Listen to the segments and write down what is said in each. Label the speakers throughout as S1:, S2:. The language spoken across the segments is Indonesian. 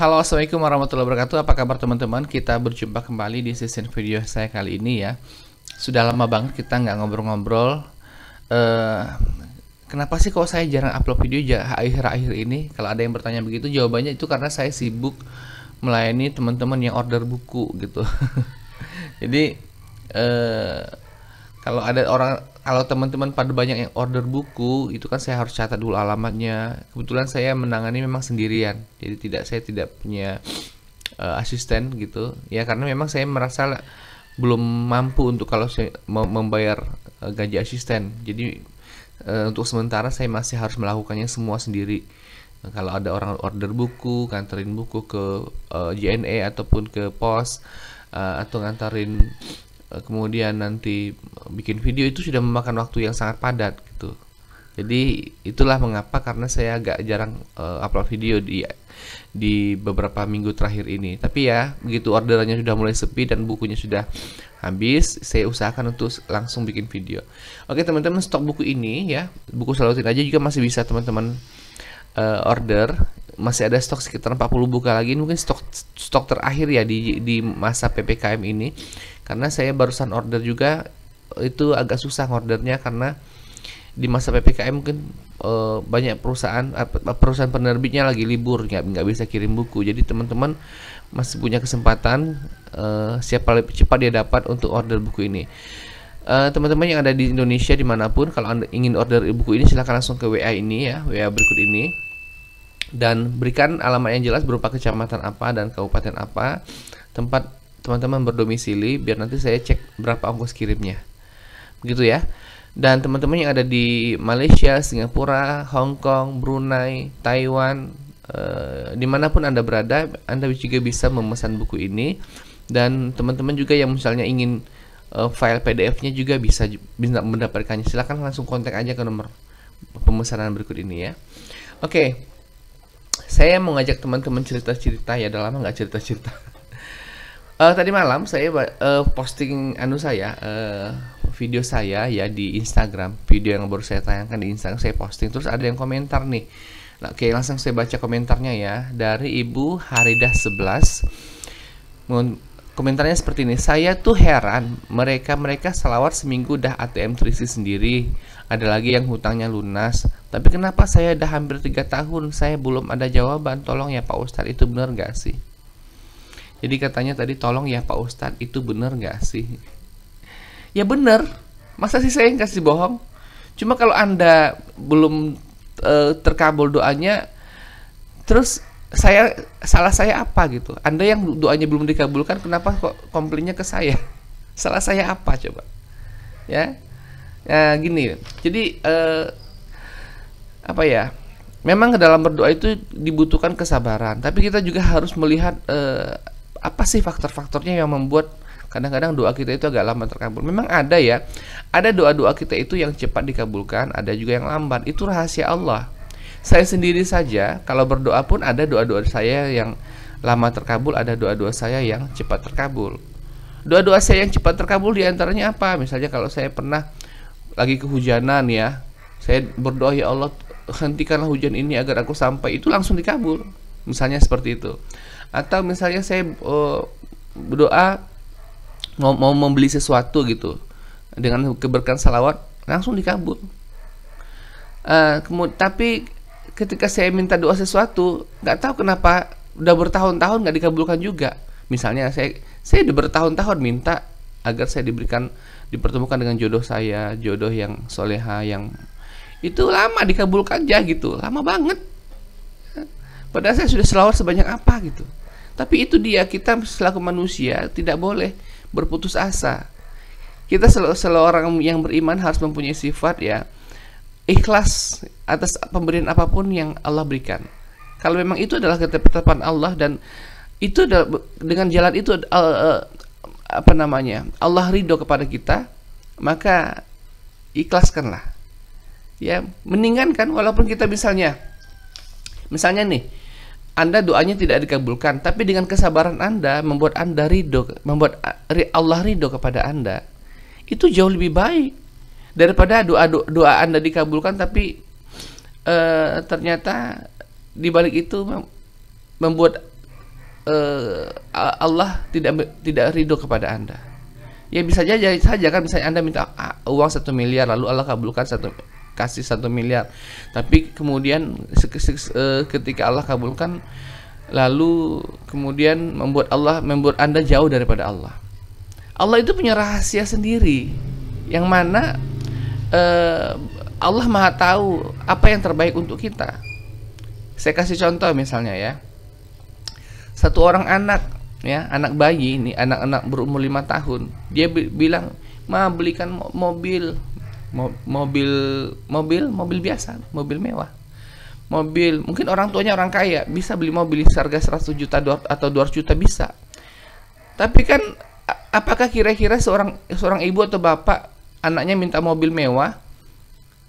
S1: Halo, assalamualaikum warahmatullahi wabarakatuh. Apa kabar teman-teman? Kita berjumpa kembali di sesi video saya kali ini ya. Sudah lama banget kita nggak ngobrol-ngobrol. Eh, Kenapa sih kok saya jarang upload video akhir-akhir ini? Kalau ada yang bertanya begitu, jawabannya itu karena saya sibuk melayani teman-teman yang order buku gitu. Jadi eh, kalau teman-teman pada banyak yang order buku, itu kan saya harus catat dulu alamatnya. Kebetulan saya menangani memang sendirian, jadi saya tidak punya asisten gitu. Ya karena memang saya merasa belum mampu untuk kalau saya mau membayar gaji asisten. Jadi untuk sementara saya masih harus melakukannya semua sendiri. Kalau ada orang order buku, nganterin buku ke JNE ataupun ke pos, atau nganterin kemudian nanti bikin video, itu sudah memakan waktu yang sangat padat gitu. Jadi itulah mengapa karena saya agak jarang upload video di beberapa minggu terakhir ini. Tapi ya begitu orderannya sudah mulai sepi dan bukunya sudah habis, saya usahakan untuk langsung bikin video. Oke teman-teman, stok buku ini ya, buku Salahuddin aja juga masih bisa teman-teman order. Masih ada stok sekitar 40 buku lagi, mungkin stok terakhir ya di masa PPKM ini. Karena saya barusan order juga, itu agak susah ordernya karena di masa PPKM mungkin banyak perusahaan penerbitnya lagi libur, nggak bisa kirim buku. Jadi teman-teman masih punya kesempatan, siapa lebih cepat dia dapat untuk order buku ini. Teman-teman yang ada di Indonesia dimanapun, kalau Anda ingin order buku ini silahkan langsung ke WA ini ya, WA berikut ini, dan berikan alamat yang jelas berupa kecamatan apa dan kabupaten apa tempat teman-teman berdomisili, biar nanti saya cek berapa ongkos kirimnya, begitu ya. Dan teman-teman yang ada di Malaysia, Singapura, Hong Kong, Brunei, Taiwan, dimanapun Anda berada, Anda juga bisa memesan buku ini. Dan teman-teman juga yang misalnya ingin file PDF-nya juga bisa mendapatkannya. Silahkan langsung kontak aja ke nomor pemesanan berikut ini ya. Oke, saya mau ngajak teman-teman cerita-cerita ya, udah lama nggak cerita-cerita. Tadi malam saya posting video saya ya di Instagram, video yang baru saya tayangkan di Instagram saya posting, terus ada yang komentar nih. Nah, oke, langsung saya baca komentarnya ya, dari Ibu Haridah 11. Komentarnya seperti ini: saya tuh heran, mereka selawat seminggu dah ATM terisi sendiri, ada lagi yang hutangnya lunas, tapi kenapa saya dah hampir 3 tahun saya belum ada jawaban. Tolong ya Pak Ustadz, itu bener gak sih? Jadi katanya tadi, tolong ya Pak Ustadz, itu bener gak sih? Ya bener, masa sih saya yang kasih bohong? Cuma kalau Anda belum terkabul doanya, terus salah saya apa gitu? Anda yang doanya belum dikabulkan, kenapa kok komplainnya ke saya? Salah saya apa coba? Ya, gini. Jadi apa ya? Memang ke dalam berdoa itu dibutuhkan kesabaran, tapi kita juga harus melihat apa sih faktor-faktornya yang membuat kadang-kadang doa kita itu agak lama terkabul. Memang ada ya, ada doa-doa kita itu yang cepat dikabulkan, ada juga yang lambat. Itu rahasia Allah. Saya sendiri saja kalau berdoa pun ada doa-doa saya yang lama terkabul, ada doa-doa saya yang cepat terkabul. Doa-doa saya yang cepat terkabul diantaranya apa? Misalnya kalau saya pernah lagi kehujanan ya, saya berdoa, ya Allah hentikanlah hujan ini agar aku sampai, itu langsung dikabul. Misalnya seperti itu. Atau misalnya saya berdoa mau membeli sesuatu gitu, dengan keberkahan salawat langsung dikabul. Tapi ketika saya minta doa sesuatu, nggak tahu kenapa udah bertahun-tahun nggak dikabulkan juga. Misalnya saya udah bertahun-tahun minta agar saya dipertemukan dengan jodoh saya, jodoh yang soleha, yang itu lama dikabulkan aja gitu, lama banget. Padahal saya sudah selawat sebanyak apa gitu. Tapi itu dia, kita selaku manusia tidak boleh berputus asa. Kita seorang yang beriman harus mempunyai sifat ya, ikhlas atas pemberian apapun yang Allah berikan. Kalau memang itu adalah ketetapan Allah dan itu dengan jalan itu Allah ridho kepada kita, maka ikhlaskanlah. Ya, mendingan kan, walaupun kita misalnya nih, Anda doanya tidak dikabulkan, tapi dengan kesabaran Anda membuat Anda ridho, membuat Allah ridho kepada Anda, itu jauh lebih baik daripada doa Anda dikabulkan tapi ternyata di balik itu membuat Allah tidak ridho kepada Anda. Ya bisa saja kan, misalnya Anda minta uang 1 miliar, lalu Allah kabulkan kasih 1 miliar, tapi kemudian ketika Allah kabulkan, lalu kemudian membuat Anda jauh daripada Allah. Allah itu punya rahasia sendiri, yang mana Allah Maha tahu apa yang terbaik untuk kita. Saya kasih contoh misalnya ya, satu orang anak ya, anak bayi ini, anak-anak berumur 5 tahun, dia bilang, "Ma, belikan mobil biasa, mobil mewah." Mobil, mungkin orang tuanya orang kaya, bisa beli mobil seharga 100 juta atau 200 juta bisa. Tapi kan apakah kira-kira seorang ibu atau bapak anaknya minta mobil mewah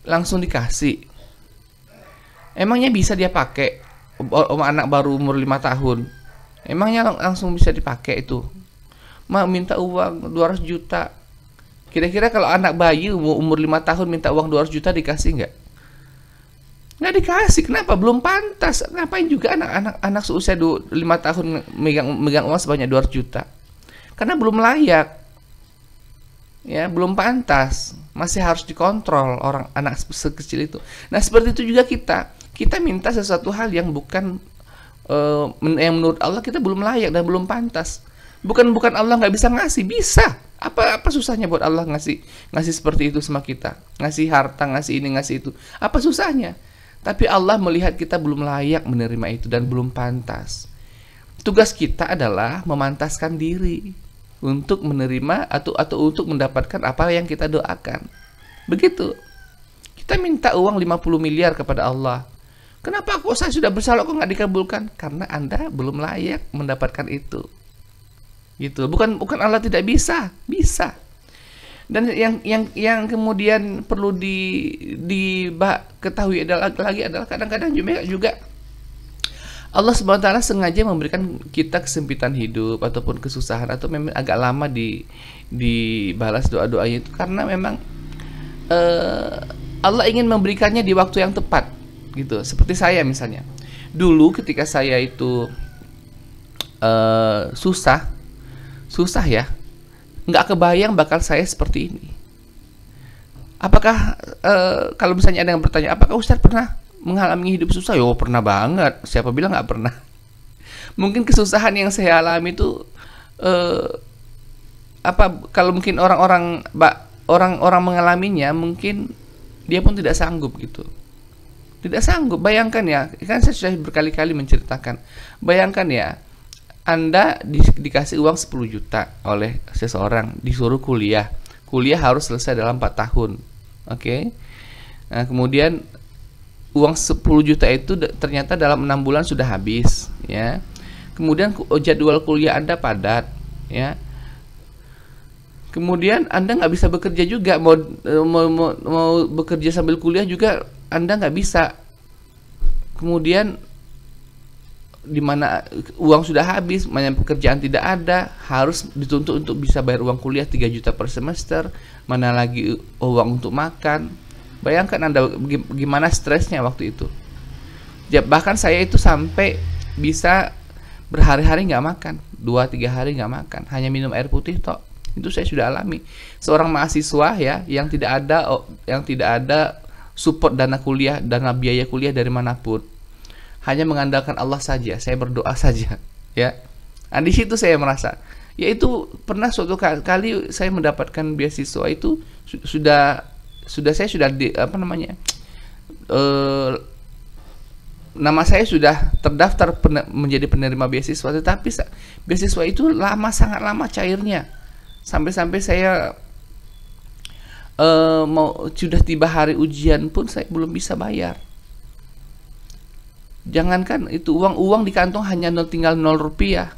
S1: langsung dikasih? Emangnya bisa dia pakai? Anak baru umur 5 tahun, emangnya langsung bisa dipakai itu? Ma, minta uang 200 juta. Kira-kira kalau anak bayi umur 5 tahun minta uang 200 juta dikasih nggak? Nggak dikasih. Kenapa? Belum pantas. Ngapain juga anak seusia 5 tahun megang uang sebanyak 200 juta? Karena belum layak. Ya, belum pantas. Masih harus dikontrol anak sekecil itu. Nah, seperti itu juga kita minta sesuatu hal yang bukan yang menurut Allah kita belum layak dan belum pantas. Bukan Allah nggak bisa ngasih, bisa. Apa susahnya buat Allah ngasih seperti itu sama kita, ngasih harta, ngasih ini, ngasih itu, apa susahnya? Tapi Allah melihat kita belum layak menerima itu dan belum pantas. Tugas kita adalah memantaskan diri untuk menerima atau untuk mendapatkan apa yang kita doakan. Begitu. Kita minta uang 50 miliar kepada Allah. Kenapa kok saya sudah bersalah kok nggak dikabulkan? Karena Anda belum layak mendapatkan itu. Gitu. Bukan Allah tidak bisa, bisa. Dan yang kemudian perlu ketahui adalah kadang-kadang juga Allah SWT sengaja memberikan kita kesempitan hidup ataupun kesusahan atau memang agak lama dibalas doa-doanya itu karena memang Allah ingin memberikannya di waktu yang tepat gitu. Seperti saya misalnya, dulu ketika saya itu susah ya, nggak kebayang bakal saya seperti ini. Apakah kalau misalnya ada yang bertanya, apakah Ustaz pernah mengalami hidup susah? Yo, pernah banget. Siapa bilang nggak pernah? Mungkin kesusahan yang saya alami itu kalau mungkin orang-orang mengalaminya, mungkin dia pun tidak sanggup gitu. Tidak sanggup. Bayangkan ya, kan saya sudah berkali-kali menceritakan. Bayangkan ya, Anda dikasih uang 10 juta oleh seseorang, disuruh kuliah. Kuliah harus selesai dalam 4 tahun. Oke. Nah, kemudian uang 10 juta itu ternyata dalam 6 bulan sudah habis, ya. Kemudian jadwal kuliah Anda padat, ya. Kemudian Anda nggak bisa bekerja juga, mau bekerja sambil kuliah juga Anda nggak bisa. Kemudian di mana uang sudah habis, mana pekerjaan tidak ada, harus dituntut untuk bisa bayar uang kuliah 3 juta per semester, mana lagi uang untuk makan. Bayangkan Anda gimana stresnya waktu itu. Ya, bahkan saya itu sampai bisa berhari-hari nggak makan, 2-3 hari nggak makan, hanya minum air putih tok. Itu saya sudah alami. Seorang mahasiswa ya yang tidak ada support dana biaya kuliah dari manapun, hanya mengandalkan Allah saja. Saya berdoa saja, ya. Nah, di situ saya merasa, yaitu pernah suatu kali saya mendapatkan beasiswa itu nama saya sudah terdaftar menjadi penerima beasiswa, tetapi beasiswa itu sangat lama cairnya, sampai saya sudah tiba hari ujian pun saya belum bisa bayar. Jangankan itu, uang di kantong hanya tinggal 0 rupiah.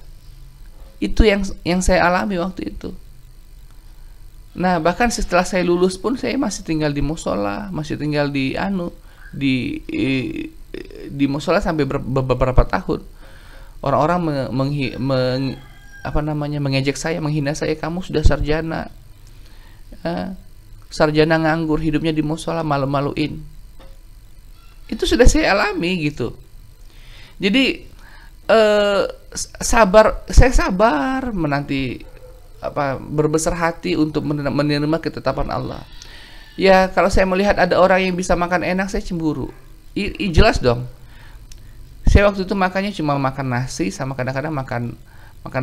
S1: Itu yang saya alami waktu itu. Nah, bahkan setelah saya lulus pun saya masih tinggal di musola, masih tinggal di musola sampai beberapa tahun. Orang-orang mengejek saya, menghina saya, kamu sudah sarjana. Sarjana nganggur, hidupnya di musola, malu-maluin. Itu sudah saya alami gitu. Jadi eh saya sabar menanti, berbesar hati untuk menerima ketetapan Allah. Ya, kalau saya melihat ada orang yang bisa makan enak, saya cemburu. Jelas dong. Saya waktu itu makannya cuma makan nasi, sama kadang-kadang makan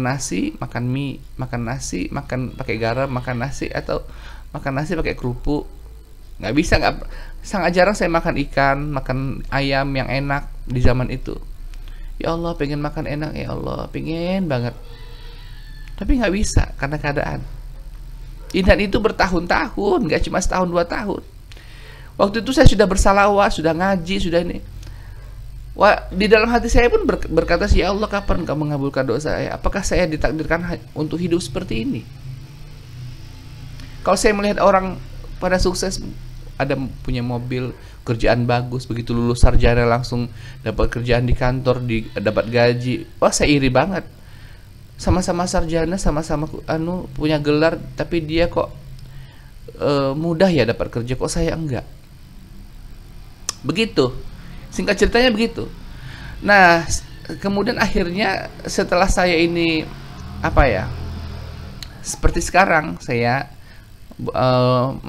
S1: nasi, makan mie, makan nasi, makan pakai garam, makan nasi, atau makan nasi pakai kerupuk. Nggak bisa, sangat jarang saya makan ikan, makan ayam yang enak di zaman itu. Ya Allah, pengen makan enak, ya Allah, pengen banget. Tapi nggak bisa karena keadaan. Dan itu bertahun-tahun, nggak cuma setahun 2 tahun. Waktu itu saya sudah bersalawat, sudah ngaji, sudah ini. Wah, di dalam hati saya pun berkata, ya Allah, kapan Engkau mengabulkan doa saya? Apakah saya ditakdirkan untuk hidup seperti ini? Kalau saya melihat orang pada sukses, ada punya mobil, kerjaan bagus, begitu lulus sarjana langsung dapat kerjaan di kantor, dapat gaji. Wah, saya iri banget. Sama-sama sarjana, sama-sama punya gelar, tapi dia kok mudah ya dapat kerja, kok saya enggak. Begitu. Singkat ceritanya begitu. Nah, kemudian akhirnya setelah saya ini seperti sekarang saya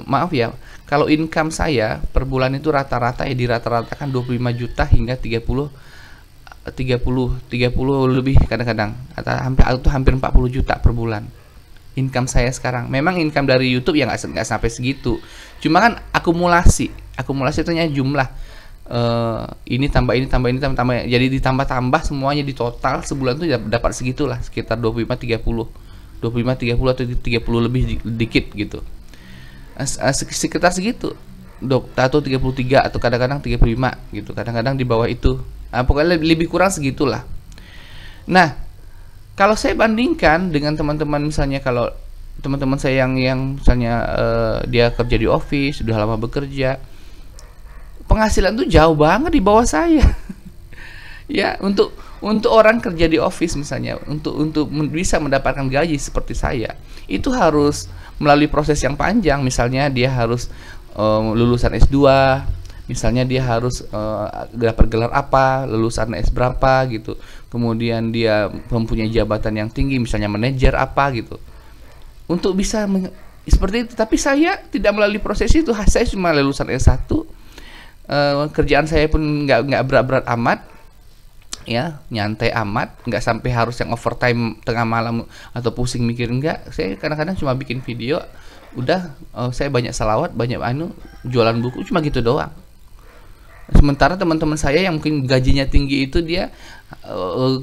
S1: maaf ya, kalau income saya per bulan itu rata-rata dirata-ratakan 25 juta hingga 30 lebih kadang-kadang, atau hampir 40 juta per bulan. Income saya sekarang. Memang income dari YouTube yang nggak sampai segitu. Cuma kan akumulasi itu hanya jumlah. Ini tambah ini tambah ini tambah, jadi ditambah-tambah semuanya di total sebulan tuh dapat segitulah, sekitar 25-30 atau 30 lebih dikit gitu. Sekitar segitu. Atau 33 atau kadang-kadang 35 gitu. Kadang-kadang di bawah itu. Pokoknya lebih kurang segitulah. Nah, kalau saya bandingkan dengan teman-teman, misalnya kalau teman-teman saya yang misalnya dia kerja di office, sudah lama bekerja, penghasilan tuh jauh banget di bawah saya. Ya, untuk orang kerja di office misalnya, untuk bisa mendapatkan gaji seperti saya, itu harus melalui proses yang panjang. Misalnya dia harus lulusan S2, misalnya dia harus dapat gelar apa, lulusan S berapa gitu. Kemudian dia mempunyai jabatan yang tinggi, misalnya manajer apa gitu. Untuk bisa seperti itu. Tapi saya tidak melalui proses itu. Saya cuma lulusan S1. Kerjaan saya pun nggak berat-berat amat, ya, nyantai amat, nggak sampai harus yang overtime tengah malam atau pusing mikir, enggak. Saya kadang-kadang cuma bikin video, udah, saya banyak salawat, banyak jualan buku, cuma gitu doang. Sementara teman-teman saya yang mungkin gajinya tinggi itu dia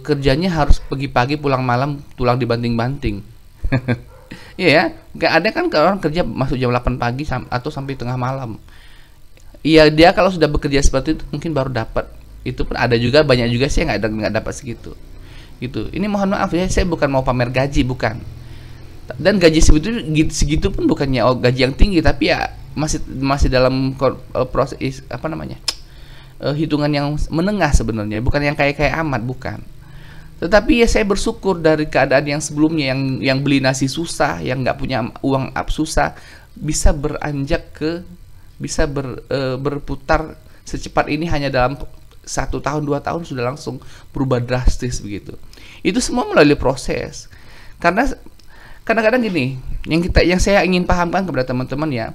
S1: kerjanya harus pagi-pagi pulang malam, tulang dibanting-banting. Iya ya, nggak ada kan kalau orang kerja masuk jam 8 pagi atau sampai tengah malam. Iya, dia kalau sudah bekerja seperti itu mungkin baru dapat. Itu pun ada juga, banyak juga sih yang nggak dapat segitu. Gitu. Ini mohon maaf ya, saya bukan mau pamer gaji, bukan. Dan gaji segitu pun bukannya gaji yang tinggi, tapi ya masih dalam proses hitungan yang menengah sebenarnya, bukan yang kayak amat, bukan. Tetapi ya saya bersyukur dari keadaan yang sebelumnya, yang beli nasi susah, yang nggak punya uang susah, bisa berputar secepat ini hanya dalam 1 tahun 2 tahun sudah langsung berubah drastis begitu. Itu semua melalui proses. Karena kadang-kadang gini, yang saya ingin pahamkan kepada teman-teman ya,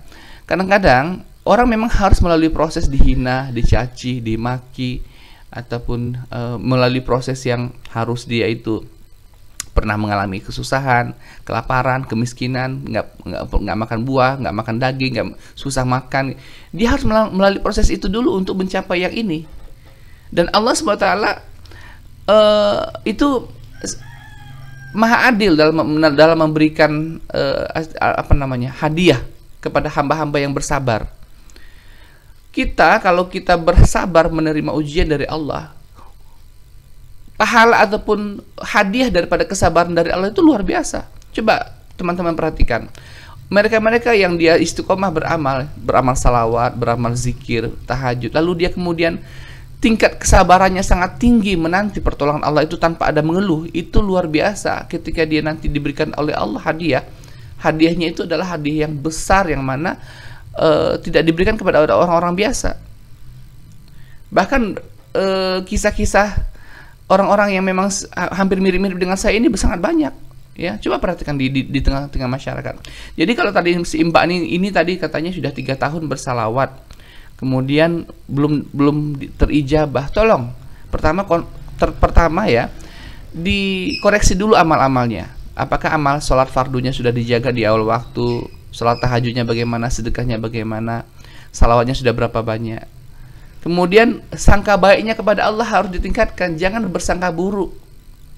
S1: kadang-kadang orang memang harus melalui proses dihina, dicaci, dimaki, ataupun melalui proses yang harus dia itu pernah mengalami kesusahan, kelaparan, kemiskinan, nggak makan buah, nggak makan daging, nggak susah makan. Dia harus melalui proses itu dulu untuk mencapai yang ini. Dan Allah SWT itu maha adil dalam memberikan hadiah kepada hamba-hamba yang bersabar. Kalau kita bersabar menerima ujian dari Allah, pahala ataupun hadiah daripada kesabaran dari Allah itu luar biasa. Coba teman-teman perhatikan, mereka-mereka yang dia istiqomah beramal salawat, beramal zikir, tahajud, lalu dia kemudian tingkat kesabarannya sangat tinggi menanti pertolongan Allah itu tanpa ada mengeluh, itu luar biasa. Ketika dia nanti diberikan oleh Allah hadiahnya itu adalah hadiah yang besar, yang mana tidak diberikan kepada orang-orang biasa. Bahkan kisah-kisah orang-orang yang memang hampir mirip-mirip dengan saya ini sangat banyak. Ya, coba perhatikan di tengah-tengah masyarakat. Jadi kalau tadi si Mbak ini tadi katanya sudah 3 tahun bersalawat, kemudian belum terijabah. Tolong, pertama ya, dikoreksi dulu amal-amalnya. Apakah amal sholat fardunya sudah dijaga di awal waktu, sholat tahajudnya bagaimana, sedekahnya bagaimana, salawatnya sudah berapa banyak. Kemudian sangka baiknya kepada Allah harus ditingkatkan, jangan bersangka buruk,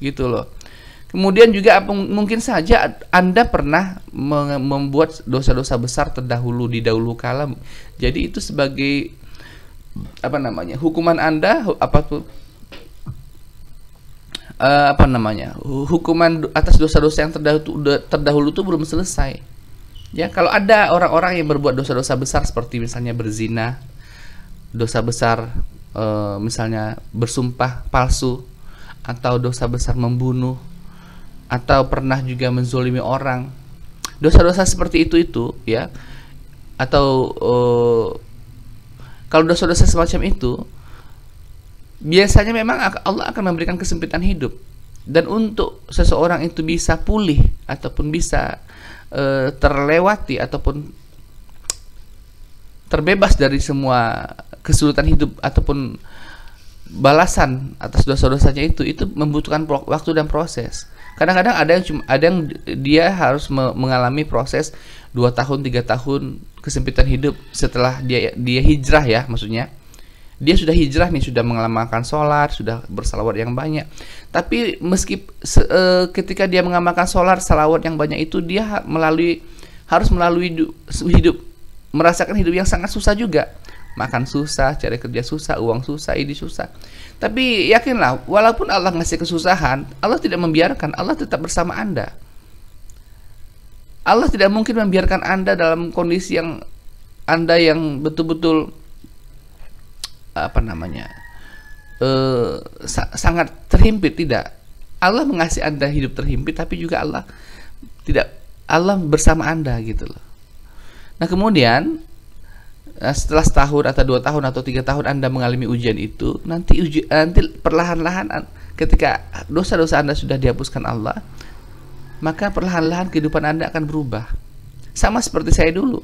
S1: gitu loh. Kemudian juga mungkin saja Anda pernah membuat dosa-dosa besar terdahulu di dahulu kala. Jadi itu sebagai hukuman Anda hukuman atas dosa-dosa yang terdahulu itu belum selesai. Ya, kalau ada orang-orang yang berbuat dosa-dosa besar seperti misalnya berzina, dosa besar misalnya bersumpah palsu, atau dosa besar membunuh, atau pernah juga menzolimi orang, dosa-dosa seperti itu ya, atau kalau dosa-dosa semacam itu biasanya memang Allah akan memberikan kesempitan hidup, dan untuk seseorang itu bisa pulih ataupun bisa terlewati ataupun terbebas dari semua kesulitan hidup ataupun balasan atas dosa-dosanya itu membutuhkan waktu dan proses. Kadang-kadang ada yang dia harus mengalami proses 2 tahun 3 tahun kesempitan hidup setelah dia hijrah ya, maksudnya dia sudah hijrah nih, sudah mengamalkan sholat, sudah bersalawat yang banyak. Tapi ketika dia mengamalkan sholat, salawat yang banyak itu, dia harus melalui hidup, merasakan hidup yang sangat susah juga. Makan susah, cari kerja susah, uang susah, ini susah. Tapi yakinlah, walaupun Allah ngasih kesusahan, Allah tidak membiarkan, Allah tetap bersama Anda. Allah tidak mungkin membiarkan Anda dalam kondisi yang Anda yang betul-betul sangat terhimpit, tidak. Allah mengasihi Anda hidup terhimpit, tapi juga Allah bersama Anda gitu loh. Nah, kemudian setelah setahun atau 2 tahun atau 3 tahun Anda mengalami ujian itu, nanti perlahan-lahan ketika dosa-dosa Anda sudah dihapuskan Allah, maka perlahan-lahan kehidupan Anda akan berubah. Sama seperti saya dulu.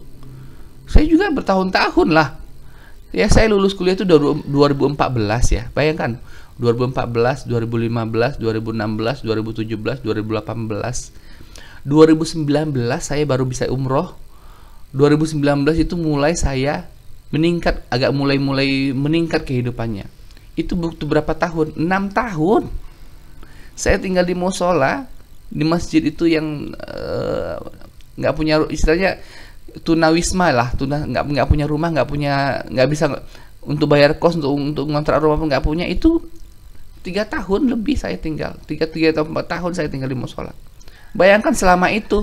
S1: Saya juga bertahun-tahun lah. Ya, saya lulus kuliah itu 2014 ya. Bayangkan, 2014, 2015, 2016, 2017, 2018. 2019 saya baru bisa umroh. 2019 itu mulai saya meningkat, mulai meningkat kehidupannya. Itu butuh berapa tahun? 6 tahun. Saya tinggal di musola, di masjid itu yang nggak punya, istilahnya tunawisma lah, nggak punya rumah, nggak bisa untuk bayar kos, untuk ngontrak rumah pun nggak punya. Itu 3 tahun lebih saya tinggal, 3 atau 4 tahun saya tinggal di musola. Bayangkan selama itu.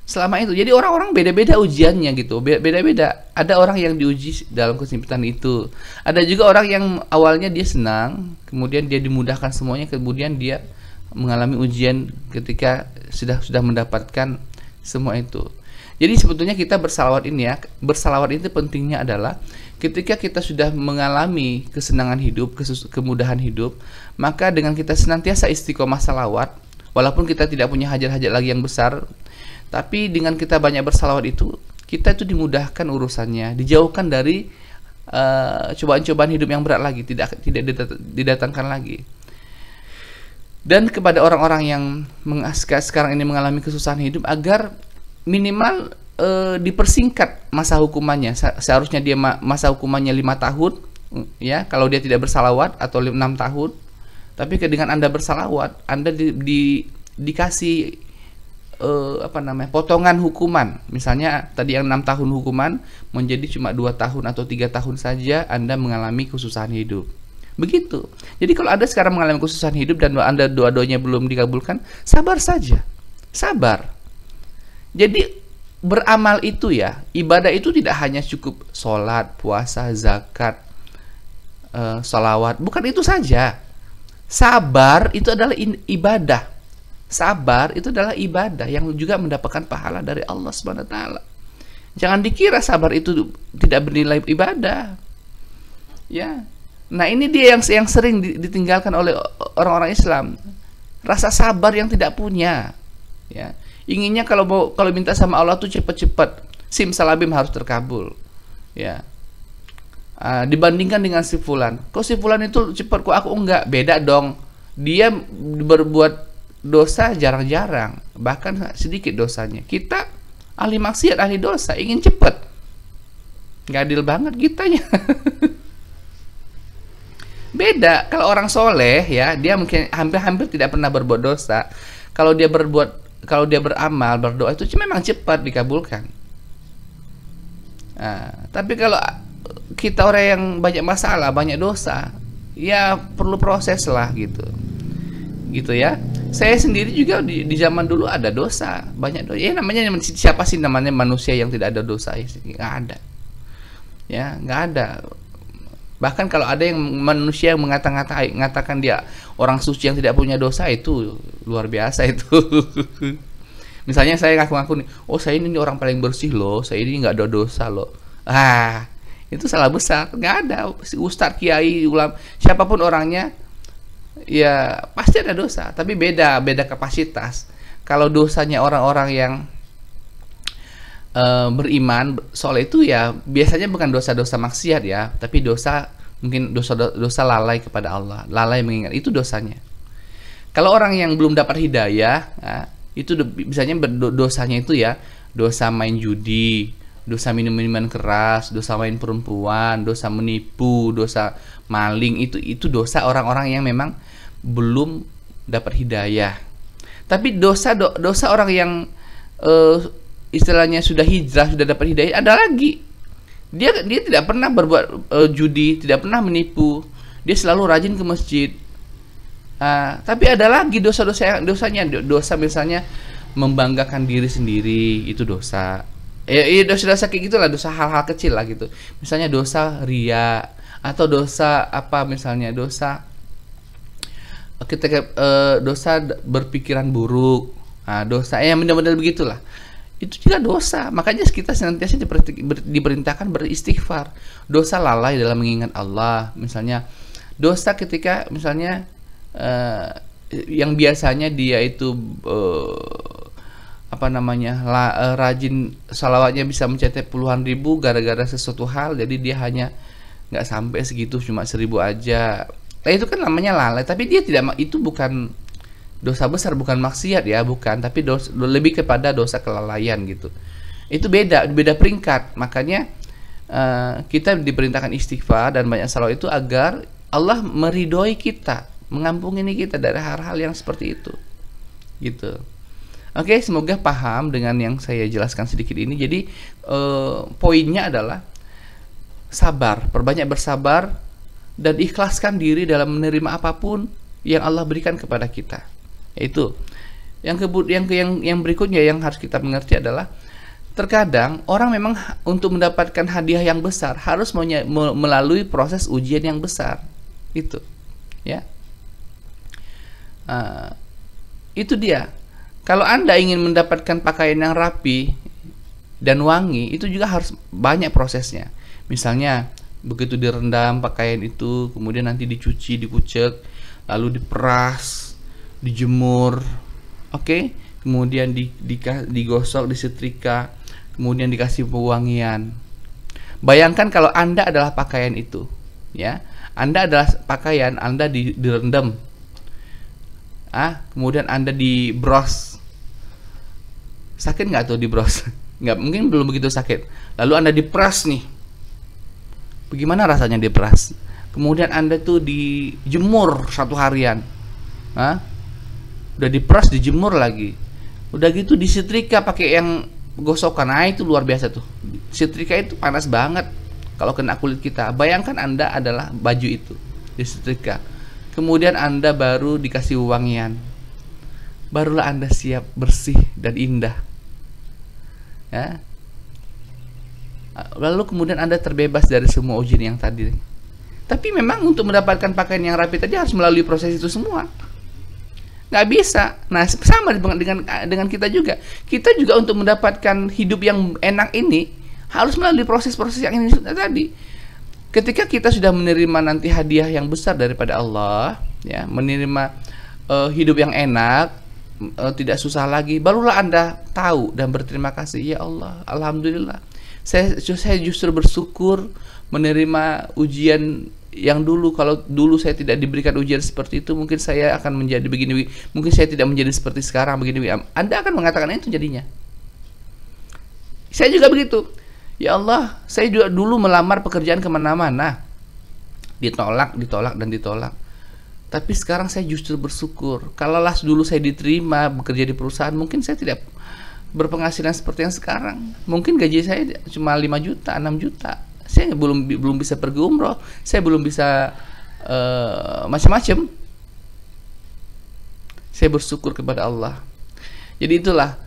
S1: Jadi orang-orang beda-beda ujiannya gitu, beda-beda. Ada orang yang diuji dalam kesempitan itu, ada juga orang yang awalnya dia senang, kemudian dia dimudahkan semuanya, kemudian dia mengalami ujian ketika sudah mendapatkan semua itu. Jadi sebetulnya kita bersalawat itu pentingnya adalah ketika kita sudah mengalami kesenangan hidup, kemudahan hidup, maka dengan kita senantiasa istiqomah salawat, walaupun kita tidak punya hajat-hajat lagi yang besar, tapi dengan kita banyak bersalawat itu, kita itu dimudahkan urusannya, dijauhkan dari cobaan-cobaan hidup yang berat lagi, tidak didatangkan lagi. Dan kepada orang-orang yang sekarang ini mengalami kesusahan hidup, agar minimal dipersingkat masa hukumannya. Seharusnya dia masa hukumannya 5 tahun ya, kalau dia tidak bersalawat, atau 6 tahun. Tapi dengan Anda bersalawat, Anda dikasih potongan hukuman. Misalnya tadi yang 6 tahun hukuman menjadi cuma 2 tahun atau 3 tahun saja Anda mengalami kesusahan hidup. Begitu. Jadi kalau Anda sekarang mengalami kesusahan hidup dan Anda doa-doanya belum dikabulkan, sabar saja. Sabar. Jadi beramal itu ya, ibadah itu tidak hanya cukup sholat, puasa, zakat, sholawat. Bukan itu saja. Sabar itu adalah ibadah. Sabar itu adalah ibadah yang juga mendapatkan pahala dari Allah SWT. Jangan dikira sabar itu tidak bernilai ibadah. Ya, Nah, ini dia yang sering ditinggalkan oleh orang-orang Islam. Rasa sabar yang tidak punya. Ya. Inginnya kalau minta sama Allah tuh cepat-cepat, simsalabim harus terkabul. Ya. Dibandingkan dengan si fulan. Kok si fulan itu cepat, kok aku enggak? Beda dong. Dia berbuat dosa jarang-jarang, bahkan sedikit dosanya. Kita ahli maksiat, ahli dosa, ingin cepat. Nggak adil banget kitanya. Beda kalau orang soleh, ya, dia mungkin hampir tidak pernah berbuat dosa. Kalau dia beramal, berdoa itu memang cepat dikabulkan. Tapi kalau kita orang yang banyak masalah, banyak dosa, ya perlu proses lah gitu ya. Saya sendiri juga di zaman dulu ada dosa, banyak dosa. Ya namanya siapa sih namanya manusia yang tidak ada dosa? Nggak ada. Ya nggak ada. Bahkan kalau ada yang manusia yang mengatakan dia orang suci yang tidak punya dosa, itu luar biasa itu. Misalnya saya ngaku-ngaku nih, oh saya ini orang paling bersih loh, saya ini nggak ada dosa loh. Itu salah besar. Nggak ada. Ustadz, kiai, ulama, siapapun orangnya, ya pasti ada dosa. Tapi beda kapasitas. Kalau dosanya orang-orang yang beriman soal itu, ya biasanya bukan dosa-dosa maksiat ya, tapi mungkin dosa lalai kepada Allah, lalai mengingat, itu dosanya. Kalau orang yang belum dapat hidayah, itu biasanya dosanya itu ya dosa main judi, dosa minum-minuman keras, dosa main perempuan, dosa menipu, dosa maling, itu dosa orang-orang yang memang belum dapat hidayah. Tapi dosa orang yang istilahnya sudah hijrah, sudah dapat hidayah, ada lagi. Dia tidak pernah berbuat judi, tidak pernah menipu, dia selalu rajin ke masjid. Tapi ada lagi dosanya, dosa misalnya membanggakan diri sendiri, itu dosa. Dosa kayak gitulah, dosa hal-hal kecil lah gitu. Misalnya dosa ria, atau dosa apa, misalnya dosa dosa berpikiran buruk, dosa benar-benar begitulah. Itu juga dosa. Makanya kita senantiasa diperintahkan beristighfar. Dosa lalai dalam mengingat Allah, misalnya dosa ketika misalnya yang biasanya dia itu rajin salawatnya bisa mencetak puluhan ribu, gara-gara sesuatu hal jadi dia hanya nggak sampai segitu, cuma 1000 aja. Itu kan namanya lalai. Tapi dia itu bukan dosa besar, bukan maksiat ya, bukan, tapi lebih kepada dosa kelalaian gitu. Itu beda peringkat. Makanya kita diperintahkan istighfar dan banyak salawat itu agar Allah meridhoi kita, mengampuni kita dari hal-hal yang seperti itu gitu. Oke, semoga paham dengan yang saya jelaskan sedikit ini. Jadi poinnya adalah sabar, perbanyak bersabar dan ikhlaskan diri dalam menerima apapun yang Allah berikan kepada kita. Itu yang berikutnya yang harus kita mengerti adalah, terkadang orang memang untuk mendapatkan hadiah yang besar harus melalui proses ujian yang besar. Itu ya, itu dia. Kalau Anda ingin mendapatkan pakaian yang rapi dan wangi, itu juga harus banyak prosesnya. Misalnya begitu direndam pakaian itu, kemudian nanti dicuci, dikucek, lalu diperas, dijemur, kemudian digosok, disetrika, kemudian dikasih pewangian. Bayangkan kalau Anda adalah pakaian itu, ya, Anda adalah pakaian, Anda direndam, kemudian Anda dibros, sakit nggak tuh dibros? Nggak, mungkin belum begitu sakit. Lalu Anda diperas nih, bagaimana rasanya diperas? Kemudian Anda tuh dijemur 1 harian, udah diperas, dijemur lagi, udah gitu disetrika pakai yang gosokan. Itu luar biasa tuh. Setrika itu panas banget kalau kena kulit kita. Bayangkan Anda adalah baju itu disetrika, kemudian Anda baru dikasih wangian, barulah Anda siap, bersih dan indah ya. Lalu kemudian Anda terbebas dari semua ujian yang tadi. Tapi memang untuk mendapatkan pakaian yang rapi tadi harus melalui proses itu semua. Nggak bisa. Nah, sama dengan kita juga. Kita juga untuk mendapatkan hidup yang enak ini harus melalui proses-proses yang ini tadi. Ketika kita sudah menerima nanti hadiah yang besar daripada Allah, ya, menerima hidup yang enak, tidak susah lagi, barulah Anda tahu dan berterima kasih. Ya Allah, alhamdulillah, saya justru bersyukur menerima ujian yang dulu. Kalau dulu saya tidak diberikan ujian seperti itu, mungkin saya akan menjadi begini, mungkin saya tidak menjadi seperti sekarang begini. Anda akan mengatakan itu jadinya. Saya juga begitu. Ya Allah, saya juga dulu melamar pekerjaan kemana-mana, ditolak dan ditolak. Tapi sekarang saya justru bersyukur. Kalaulah dulu saya diterima bekerja di perusahaan, mungkin saya tidak berpenghasilan seperti yang sekarang. Mungkin gaji saya cuma 5 juta, 6 juta. Saya belum bisa pergi umroh, saya belum bisa macam-macam. Saya bersyukur kepada Allah. Jadi itulah,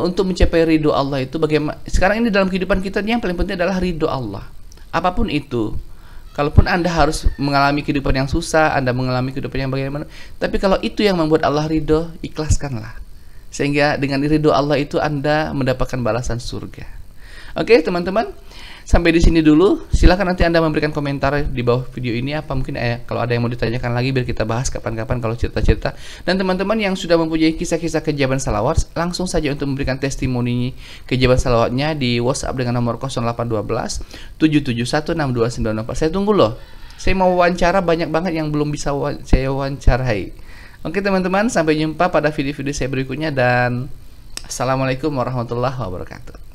S1: untuk mencapai ridho Allah itu bagaimana. Sekarang ini dalam kehidupan kita, yang paling penting adalah ridho Allah. Apapun itu, kalaupun Anda harus mengalami kehidupan yang susah, Anda mengalami kehidupan yang bagaimana, tapi kalau itu yang membuat Allah ridho, ikhlaskanlah. Sehingga dengan ridho Allah itu Anda mendapatkan balasan surga. Oke teman-teman, sampai di sini dulu. Silahkan nanti Anda memberikan komentar di bawah video ini, apa mungkin kalau ada yang mau ditanyakan lagi, biar kita bahas kapan-kapan kalau cerita-cerita. Dan teman-teman yang sudah mempunyai kisah-kisah kejaban salawat, langsung saja untuk memberikan testimoni kejaban salawatnya di WhatsApp dengan nomor 0812 771 62904. Saya tunggu loh. Saya mau wawancara banyak banget yang belum bisa saya wawancarai. Oke teman-teman, sampai jumpa pada video-video saya berikutnya, dan assalamualaikum warahmatullahi wabarakatuh.